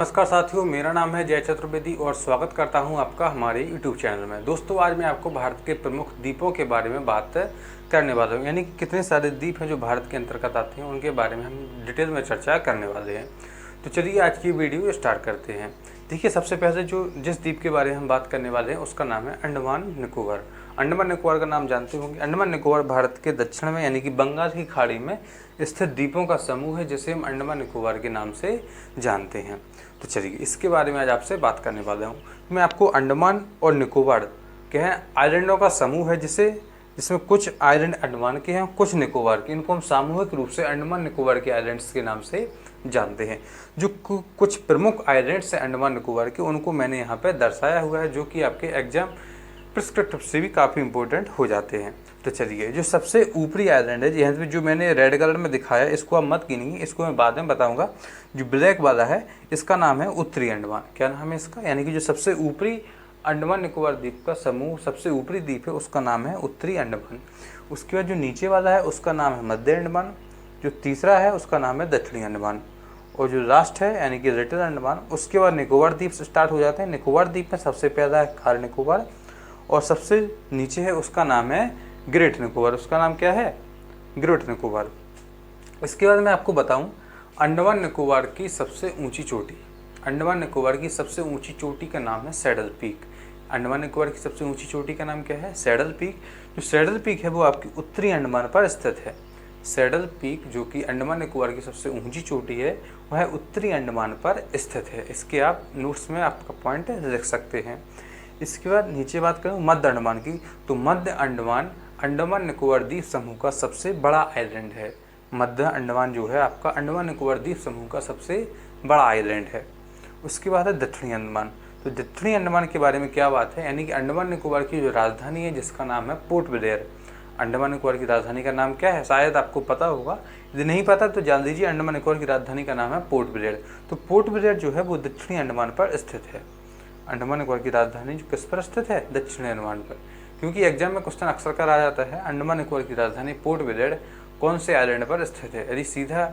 नमस्कार साथियों, मेरा नाम है जय चतुर्वेदी और स्वागत करता हूं आपका हमारे YouTube चैनल में। दोस्तों, आज मैं आपको भारत के प्रमुख द्वीपों के बारे में बात करने वाला हूं, यानी कि कितने सारे द्वीप हैं जो भारत के अंतर्गत आते हैं, उनके बारे में हम डिटेल में चर्चा करने वाले हैं। तो चलिए आज की वीडियो स्टार्ट करते हैं। देखिए, सबसे पहले जिस द्वीप के बारे में हम बात करने वाले हैं उसका नाम है अंडमान निकोबार। अंडमान निकोबार का नाम जानते होंगे। अंडमान निकोबार भारत के दक्षिण में यानी कि बंगाल की खाड़ी में स्थित द्वीपों का समूह है, जिसे हम अंडमान निकोबार के नाम से जानते हैं। तो चलिए इसके बारे में आज आपसे बात करने वाला हूँ। मैं आपको अंडमान और निकोबार के हैं आइलैंडों का समूह है, जिसमें कुछ आइलैंड अंडमान के हैं, कुछ निकोबार के। इनको हम सामूहिक रूप से अंडमान निकोबार के आइलैंड्स के नाम से जानते हैं। जो कुछ प्रमुख आइलैंड्स हैं अंडमान निकोबार के, उनको मैंने यहाँ पे दर्शाया हुआ है, जो कि आपके एग्जाम प्रिस्क्रिप्टिव से भी काफ़ी इंपॉर्टेंट हो जाते हैं। तो चलिए, जो सबसे ऊपरी आइलैंड है, यहाँ पे जो मैंने रेड कलर में दिखाया, इसको आप मत गिनिए, इसको मैं बाद में बताऊंगा। जो ब्लैक वाला है, इसका नाम है उत्तरी अंडमान। क्या नाम है इसका? यानी कि जो सबसे ऊपरी अंडमान निकोबार द्वीप का समूह, सबसे ऊपरी द्वीप है, उसका नाम है उत्तरी अंडमान। उसके बाद जो नीचे वाला है, उसका नाम है मध्य अंडमान। जो तीसरा है, उसका नाम है दक्षिणी अंडमान। और जो लास्ट है यानी कि लिटिल अंडमान, उसके बाद निकोबार द्वीप से स्टार्ट हो जाते हैं। निकोबार द्वीप में सबसे पहला है कार निकोबार, और सबसे नीचे है उसका नाम है ग्रेट निकोबार। उसका नाम क्या है? ग्रेट निकोबार। इसके बाद मैं आपको बताऊं अंडमान निकोबार की सबसे ऊंची चोटी। अंडमान निकोबार की सबसे ऊंची चोटी का नाम है सैडल पीक। अंडमान निकोबार की सबसे ऊंची चोटी का नाम क्या है? Saddle peak. जो सैडल पीक है वो आपकी उत्तरी अंडमान पर स्थित है। सैडल पीक, जो कि अंडमान निकोबार की सबसे ऊंची चोटी है, वह उत्तरी अंडमान पर स्थित है। इसके आप नोट्स में आपका पॉइंट लिख सकते हैं। इसके बाद नीचे बात करूँ मध्य अंडमान की, तो मध्य अंडमान अंडमान निकोबार द्वीप समूह का सबसे बड़ा आइलैंड है। मध्य अंडमान जो है आपका अंडमान निकोबार द्वीप समूह का सबसे बड़ा आइलैंड है। उसके बाद है दक्षिणी अंडमान। तो दक्षिणी अंडमान के बारे में क्या बात है, यानी कि अंडमान निकोबार की जो राजधानी है, जिसका नाम है पोर्ट ब्लेयर। अंडमान निकोबार की राजधानी का नाम क्या है? शायद आपको पता होगा, यदि नहीं पता तो जान लीजिए। अंडमान निकोबार की राजधानी का नाम है पोर्ट ब्लेयर। तो पोर्ट ब्लेयर जो है वो दक्षिणी अंडमान पर स्थित है। अंडमान निकोबार की राजधानी जो किस पर स्थित है? दक्षिणी अंडमान पर। क्योंकि एग्जाम में क्वेश्चन अक्सर कर आ जाता है अंडमान निकोबार की राजधानी पोर्ट ब्लेयर कौन से आइलैंड पर स्थित है। यदि सीधा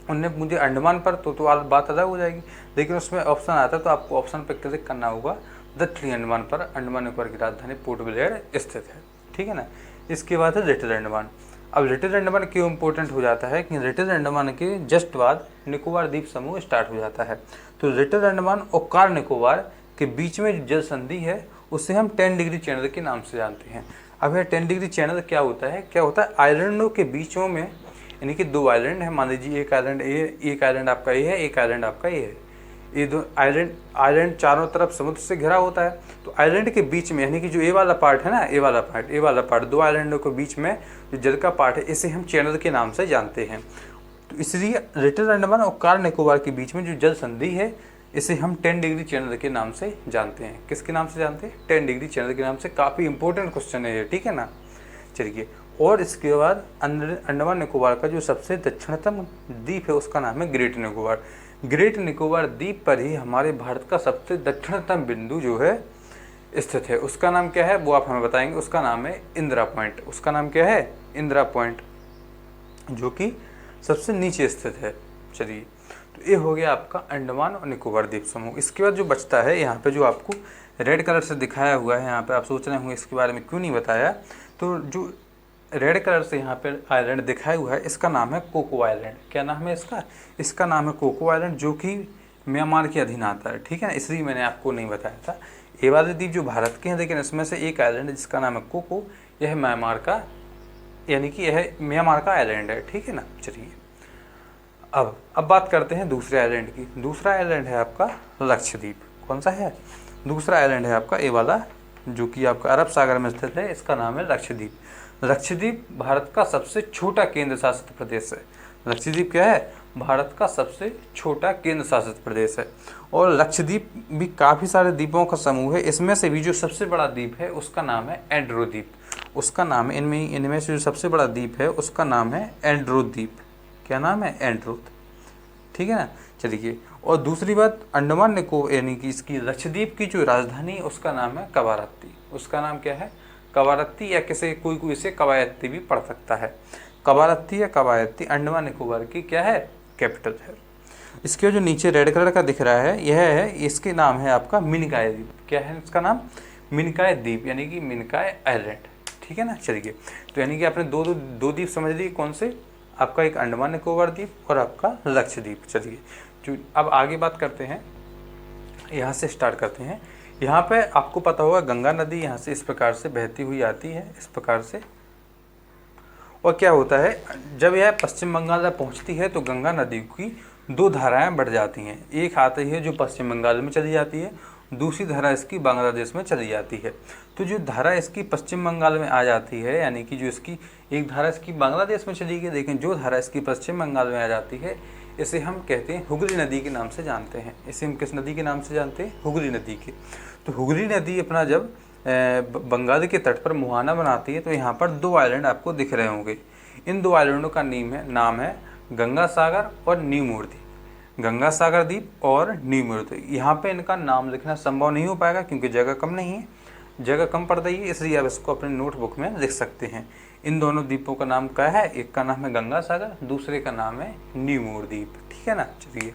उनने मुझे अंडमान पर तो बात अलग हो जाएगी, लेकिन उसमें ऑप्शन आता है तो आपको ऑप्शन पर क्लिक करना होगा। दक्षिणी अंडमान पर अंडमान निकोबार की राजधानी पोर्ट ब्लेयर स्थित है, ठीक है ना। इसके बाद है लिटिल अंडमान। अब लिटिल अंडमान क्यों इंपॉर्टेंट हो जाता है कि लिटिल अंडमान के जस्ट बाद निकोबार द्वीप समूह स्टार्ट हो जाता है। तो लिटिल अंडमान और कार निकोबार के बीच में जो जल संधि है, उसे हम 10 डिग्री चैनल के नाम से जानते हैं। अब यह 10 डिग्री चैनल क्या होता है? आइलैंडों के बीचों में, यानी कि दो आइलैंड है, मान लीजिए एक आइलैंड ए, एक आइलैंड आपका ए है, एक आइलैंड आपका ए है। ये दो आइलैंड चारों तरफ समुद्र से घिरा होता है। तो आइलैंड के बीच में, यानी कि जो ए वाला पार्ट है ना, ए वाला पार्ट दो आइलैंडों के बीच में जो जल का पार्ट है, इसे हम चैनल के नाम से जानते हैं। तो इसलिए लिटिल अंडमान और कार निकोबार के बीच में जो जल संधि है, इसे हम 10 डिग्री चैनल के नाम से जानते हैं। किसके नाम से जानते हैं? 10 डिग्री चैनल के नाम से। काफ़ी इंपॉर्टेंट क्वेश्चन है ये, ठीक है ना। चलिए, और इसके बाद अंडमान निकोबार का जो सबसे दक्षिणतम द्वीप है, उसका नाम है ग्रेट निकोबार। ग्रेट निकोबार द्वीप पर ही हमारे भारत का सबसे दक्षिणतम बिंदु जो है स्थित है। उसका नाम क्या है वो आप हमें बताएंगे। उसका नाम है इंदिरा पॉइंट। उसका नाम क्या है? इंदिरा पॉइंट, जो कि सबसे नीचे स्थित है। चलिए, तो ये हो गया आपका अंडमान और निकोबार द्वीप समूह। इसके बाद जो बचता है, यहाँ पे जो आपको रेड कलर से दिखाया हुआ है, यहाँ पे आप सोच रहे होंगे इसके बारे में क्यों नहीं बताया। तो जो रेड कलर से यहाँ पे आइलैंड दिखाया हुआ है, इसका नाम है कोको आइलैंड। क्या नाम है इसका? इसका नाम है कोको आइलैंड, जो कि म्यांमार के अधीन आता है, ठीक है ना। इसलिए मैंने आपको नहीं बताया था। ये वाले द्वीप जो भारत के हैं, लेकिन इसमें से एक आइलैंड जिसका नाम है कोको, यह म्यांमार का, यानी कि यह म्यांमार का आइलैंड है, ठीक है ना। चलिए, अब बात करते हैं दूसरे आइलैंड की। दूसरा आइलैंड है आपका लक्षद्वीप। कौन सा है? दूसरा आइलैंड है आपका ए वाला, जो कि आपका अरब सागर में स्थित है। इसका नाम है लक्षद्वीप। लक्षद्वीप भारत का सबसे छोटा केंद्र शासित प्रदेश है। लक्षद्वीप क्या है? भारत का सबसे छोटा केंद्र शासित प्रदेश है। और लक्षद्वीप भी काफ़ी सारे द्वीपों का समूह है। इसमें से भी जो सबसे बड़ा द्वीप है, उसका नाम है एंड्रो द्वीप। उसका नाम है, इनमें से जो सबसे बड़ा द्वीप है, उसका नाम है एंड्रो द्वीप। क्या नाम है? एंड्रो, ठीक है ना। चलिए, और दूसरी बात, अंडमान निकोबार यानी कि इसकी लक्षद्वीप की जो राजधानी है, उसका नाम है कवारत्ती। उसका नाम क्या है? कवारत्ती, या कोई इसे कवायत्ती भी पढ़ सकता है। कवारत्ती या कवायत्ती अंडमान निकोबार की क्या है? कैपिटल है। इसके जो नीचे रेड कलर का दिख रहा है यह है, इसके नाम है आपका मिनिकॉय द्वीप। क्या है इसका नाम? मिनिकॉय द्वीप, यानी कि मिनिकॉय आइलैंड। ठीक है ना। चलिए, तो यानी कि आपने दो द्वीप समझ लिए। कौन से? आपका एक अंडमान निकोबार द्वीप और आपका लक्षद्वीप। चलिए, जो अब आगे बात करते हैं, यहाँ से स्टार्ट करते हैं। यहाँ पे आपको पता होगा गंगा नदी यहाँ से इस प्रकार से बहती हुई आती है, इस प्रकार से। और क्या होता है, जब यह पश्चिम बंगाल में पहुँचती है तो गंगा नदी की दो धाराएं बढ़ जाती हैं। एक आती है जो पश्चिम बंगाल में चली जाती है, दूसरी धारा इसकी बांग्लादेश में चली जाती है। तो जो धारा इसकी पश्चिम बंगाल में आ जाती है, यानी कि जो इसकी एक धारा इसकी बांग्लादेश में चली गई, लेकिन जो धारा इसकी पश्चिम बंगाल में आ जाती है, इसे हम कहते हैं हुगली नदी के नाम से जानते हैं। इसे हम किस नदी के नाम से जानते हैं? हुगली नदी के। तो हुगली नदी अपना जब बंगाल के तट पर मुहाना बनाती है तो यहाँ पर दो आइलैंड आपको दिख रहे होंगे। इन दो आइलैंडों का नाम है गंगा सागर और न्यू मूर्ति। गंगा सागर द्वीप और न्यू मूर्ति। यहाँ पे इनका नाम लिखना संभव नहीं हो पाएगा क्योंकि जगह कम नहीं है, जगह कम पड़ रही है, इसलिए आप इसको अपने नोटबुक में लिख सकते हैं। इन दोनों द्वीपों का नाम क्या है? एक का नाम है गंगा सागर, दूसरे का नाम है न्यू मूर द्वीप। ठीक है ना। चलिए,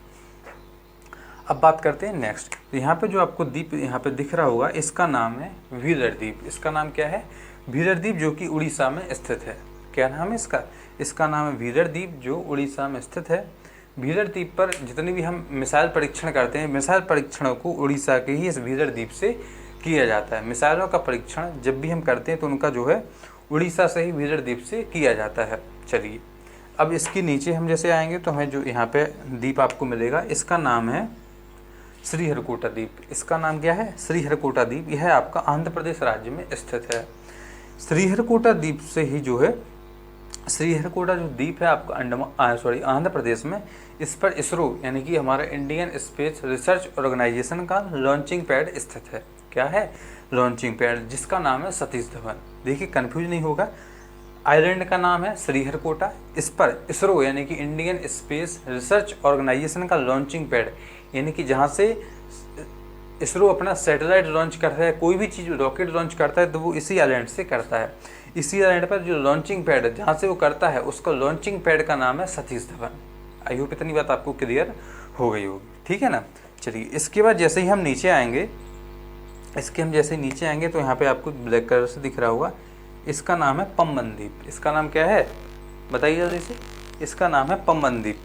अब बात करते हैं नेक्स्ट। तो यहाँ पे जो आपको द्वीप यहाँ पे दिख रहा होगा, इसका नाम है व्हीलर द्वीप। इसका नाम क्या है? व्हीलर द्वीप, जो कि उड़ीसा में स्थित है। क्या नाम है इसका? इसका नाम है व्हीलर द्वीप, जो उड़ीसा में स्थित है। व्हीलर द्वीप पर जितने भी हम मिसाइल परीक्षण करते हैं, मिसाइल परीक्षणों को उड़ीसा के ही इस व्हीलर द्वीप से किया जाता है। मिसाइलों का परीक्षण जब भी हम करते हैं तो उनका जो है उड़ीसा से ही व्हीलर द्वीप से किया जाता है। चलिए, अब इसके नीचे हम जैसे आएंगे तो हमें जो यहाँ पे द्वीप आपको मिलेगा, इसका नाम है श्रीहरिकोटा द्वीप। इसका नाम क्या है? श्रीहरिकोटा द्वीप। यह आपका आंध्र प्रदेश राज्य में स्थित है। श्रीहरिकोटा द्वीप से ही जो है, श्रीहरिकोटा जो द्वीप है आपका आंध्र प्रदेश में, इस पर इसरो यानी कि हमारा इंडियन स्पेस रिसर्च ऑर्गेनाइजेशन का लॉन्चिंग पैड स्थित है। क्या है? लॉन्चिंग पैड, जिसका नाम है सतीश धवन। देखिए, कंफ्यूज नहीं होगा। आइलैंड का नाम है श्रीहरिकोटा, इस पर इसरो यानी कि इंडियन स्पेस रिसर्च ऑर्गेनाइजेशन का लॉन्चिंग पैड, यानी कि जहाँ से इसरो अपना सैटेलाइट लॉन्च करता है, कोई भी चीज़ रॉकेट लॉन्च करता है तो वो इसी आइलैंड से करता है। इसी आइलैंड पर जो लॉन्चिंग पैड है जहाँ से वो करता है, उसका लॉन्चिंग पैड का नाम है सतीश धवन। आई होप इतनी बात आपको क्लियर हो गई होगी। ठीक है ना। चलिए, इसके बाद जैसे ही हम नीचे आएंगे, तो यहाँ पे आपको ब्लैक कलर से दिख रहा होगा, इसका नाम है पम्बन द्वीप। इसका नाम क्या है? बताइए जल्दी से। इसका नाम है पम्बन द्वीप।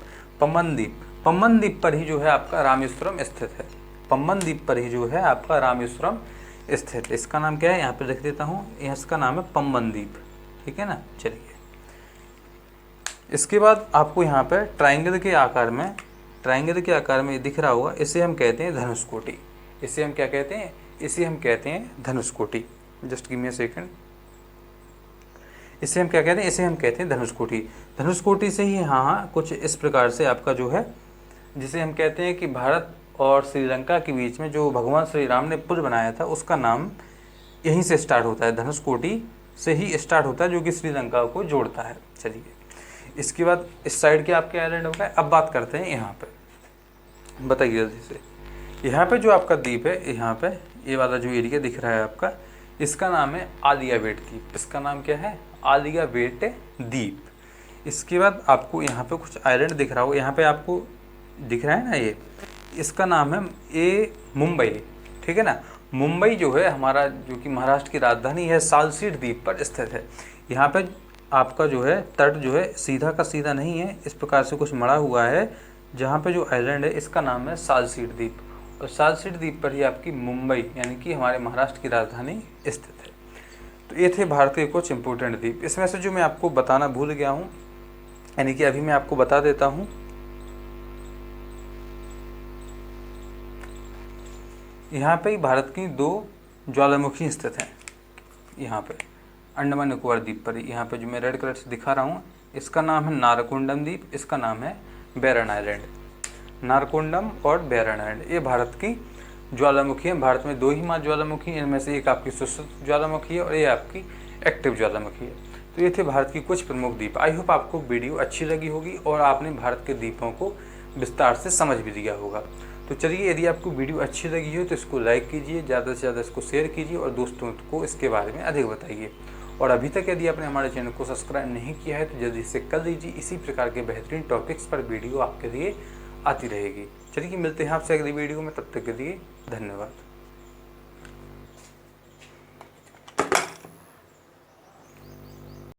पम्बन द्वीप पर ही जो है आपका रामेश्वरम स्थित है। पम्बन द्वीप पर ही जो है आपका रामेश्वरम स्थित है। इसका नाम क्या है? यहाँ पे लिख देता हूँ, इसका नाम है पम्बन द्वीप। ठीक है ना। चलिए, इसके बाद आपको यहाँ पे ट्राइंगल के आकार में दिख रहा होगा, इसे हम कहते हैं धनुषकोटि। इसे हम क्या कहते हैं? इसे हम कहते हैं Dhanushkodi. Just give me a second. इसे हम क्या कहते हैं? इसे हम कहते हैं धनुषकोटि। धनुषकोटि से ही हाँ कुछ इस प्रकार से आपका जो है, जिसे हम कहते हैं कि भारत और श्रीलंका के बीच में जो भगवान श्री राम ने पुल बनाया था, उसका नाम यहीं से स्टार्ट होता है, धनुषकोटि से ही स्टार्ट होता है, जो कि श्रीलंका को जोड़ता है। चलिए, इसके बाद इस साइड के आपके आइलैंड हो गए। अब बात करते हैं यहाँ पे, बताइए जल्दी से। यहाँ पे जो आपका द्वीप है, यहाँ पे ये वाला जो एरिया दिख रहा है आपका, इसका नाम है आलियावेट द्वीप। इसका नाम क्या है? आलियावेट द्वीप। इसके बाद आपको यहाँ पे कुछ आइलैंड दिख रहा होगा, यहाँ पे आपको दिख रहा है ना ये, इसका नाम है मुंबई। ठीक है ना। मुंबई जो है हमारा, जो कि महाराष्ट्र की राजधानी है, सालसीट द्वीप पर स्थित है। यहाँ पे आपका जो है तट जो है सीधा का सीधा नहीं है, इस प्रकार से कुछ मड़ा हुआ है, जहाँ पे जो आइलैंड है इसका नाम है सालसीट द्वीप। और सालसीट द्वीप पर ही आपकी मुंबई यानी कि हमारे महाराष्ट्र की राजधानी स्थित है। तो ये थे भारत के कुछ इंपॉर्टेंट द्वीप। इसमें से जो मैं आपको बताना भूल गया हूँ, यानी कि अभी मैं आपको बता देता हूँ। यहाँ पे ही भारत की दो ज्वालामुखी स्थित हैं। यहाँ पे अंडमान निकोबार द्वीप पर ही, यहाँ पे जो मैं रेड कलर से दिखा रहा हूँ, इसका नाम है नारकोंडम द्वीप, इसका नाम है बैरन आइलैंड। नारकोंडम और बैरन आइलैंड ये भारत की ज्वालामुखी है। भारत में दो ही माँ ज्वालामुखी है, इनमें से एक आपकी सुश्रुत ज्वालामुखी है और ये आपकी एक्टिव ज्वालामुखी है। तो ये थे भारत की कुछ प्रमुख द्वीप। आई होप आपको वीडियो अच्छी लगी होगी और आपने भारत के द्वीपों को विस्तार से समझ भी लिया होगा। तो चलिए, यदि आपको वीडियो अच्छी लगी हो तो इसको लाइक कीजिए, ज़्यादा से ज़्यादा इसको शेयर कीजिए और दोस्तों को इसके बारे में अधिक बताइए। और अभी तक यदि आपने हमारे चैनल को सब्सक्राइब नहीं किया है तो जल्दी से कर लीजिए। इसी प्रकार के बेहतरीन टॉपिक्स पर वीडियो आपके लिए आती रहेगी। चलिए मिलते हैं आपसे अगली वीडियो में, तब तक के लिए धन्यवाद।